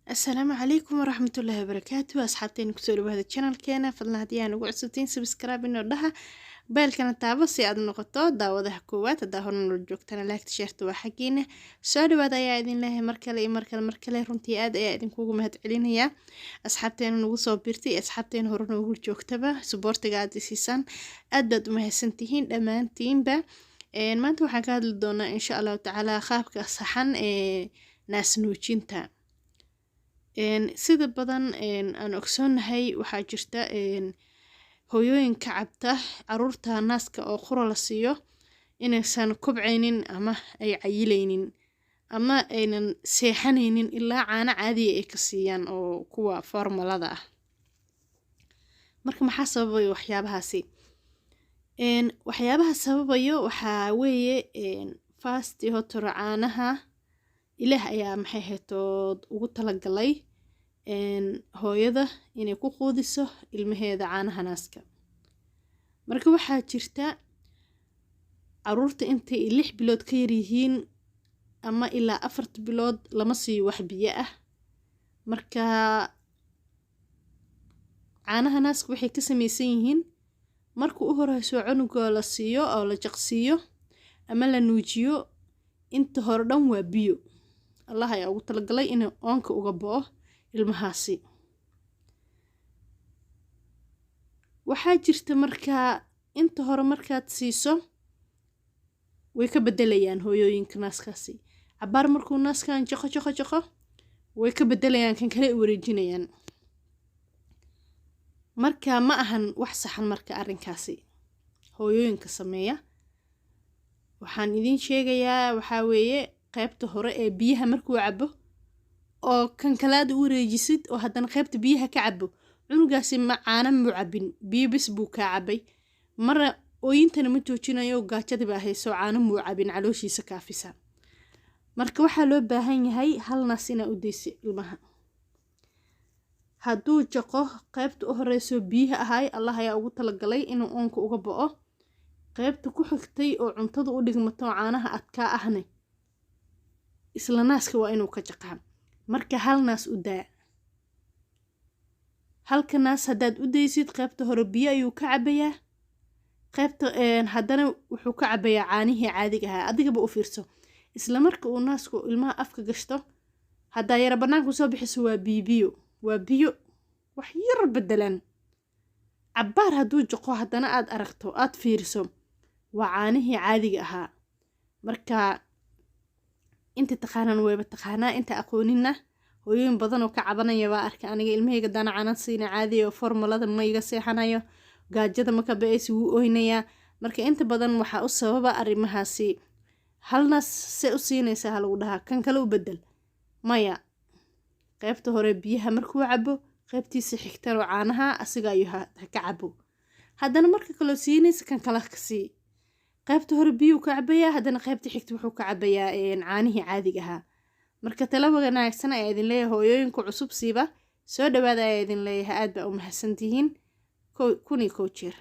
السلام عليكم ورحمة الله وبركاته. أصحابتين كسور بهذا القناة كنا فضلنا هديان وعسوتين سبسكرايب إنه لها بالكنا تابس يا أدنى نقطات داوده كوات داهون الجوكتنا لاك تشيرت وحقينه سؤال وهذا يا أدين الله مركلة رنتي آد يا أدين كوجو مهت علين هي أصحابتين نوصو بيرتي أصحابتين هرون وقول جوكتبه سبورت قاعد سيسان أدد مهسنتين أمانتين با ما أنتوا حكاد لدونا إن شاء الله تعالى خابك صحن ناس نوجينتا sida badan aan ogsoonahay waxaa jirta hooyooyinka cabta caruurta naaska oo qura la siiyo inaysan kobcaynin ama ay cayilaynin ama aynan seexanaynin ilaa caano caadiya ay ka siiyaan oo kuwa formulada ah. Marka maxaa sababayo waxyaabahaasi? Waxyaabaha sababayo waxaa weeye fast hotoro caanaha ilaah ayaa maxay haytood ugu talagalay hooyada inay ku quudiso ilmaheeda caanaha naaska. Marka waxaa jirta caruurta intay 6 bilood ka yar yihiin ama ilaa 4 bilood lama siiyo wax biyo ah. Marka caanaha naaska waxay ka samaysan yihiin marka u horeyso cunuga la siiyo oo la jaqsiyo ama la nuujiyo inta hore dhan waa biyo. Allah ayaa ugu talagalay inuu oonka uga bo'o ilmahaasi. Waxaa jirta markaa inta hore markaad siiso way ka bedelayaan hooyooyinka naaskaasi. Cabaar markuu naaskan jaqo way ka bedelayaan kan kale u wareejinayaan. Marka ma ahan wax saxan marka arrinkaasi hooyooyinka sameeya. Waxaan idin sheegayaa waxaa weeye qaybta hore ee biyaha markuu cabo oo kan kalaad u wareejisid oo haddana qaybta biyaha ka cabo cunugaasi ma caana mu cabin biyo bis buu ka cabay mara ooyintana ma joojinayo gaajada baa hayso caana mu cabin calooshiisa kaafisa. Marka waxaa loo baahan yahay hal naas inaa u deysi ilmaha hadduu jaqo qaybta u horeyso biyaha ahay Allah ayaa ugu talagalay inuu oonka uga bo'o qaybta ku xigtay oo cuntada u dhigmato caanaha adkaa ahne isla naaska waa inuu ka jaqaan. Marka hal naas u daa halka naas haddaad u deysid qaybta hore biyo ayuu ka cabayaa qaybta haddana wuxuu ka cabayaa caanihii caadiga ahaa adigaba u fiirso isla marka uu naasku ilmaha afka gashto haddaa yara banaanku soo bixiso waa biyo wax yar bedelan cabaar hadduu jaqo haddana aad aragto aad fiirso waa caanihii caadiga ahaa. Marka inta taqaanan wayba taqaanaa inta aqoonina hooyooyin badan oo ka cabanaya baa arka aniga ilmahayga dana caana siina caadi oo formulada ma iga seexanayo gaajada ma ka ba'aysi wuu ooynayaa. Marka inta badan waxaa u sababa arrimahaasi halnas se u siinaysa hal ugu dhaha kan kale u bedel maya qaybta hore biyaha markuu cabo qaybtiisa xigta oo caanaha asiga ayuu ka cabo haddana marka kale siinaysa kan kale ka sii qaybta hore biyo ka cabaya haddana qaybta xigta wuxuu ka cabayaa caanihii caadiga ahaa. Marka talaba wanaagsan ay idin leeyahay hooyooyinka cusub siiba soo dhawaada ay idin leeyahay aad baa u mahadsantihiin kuni jeer.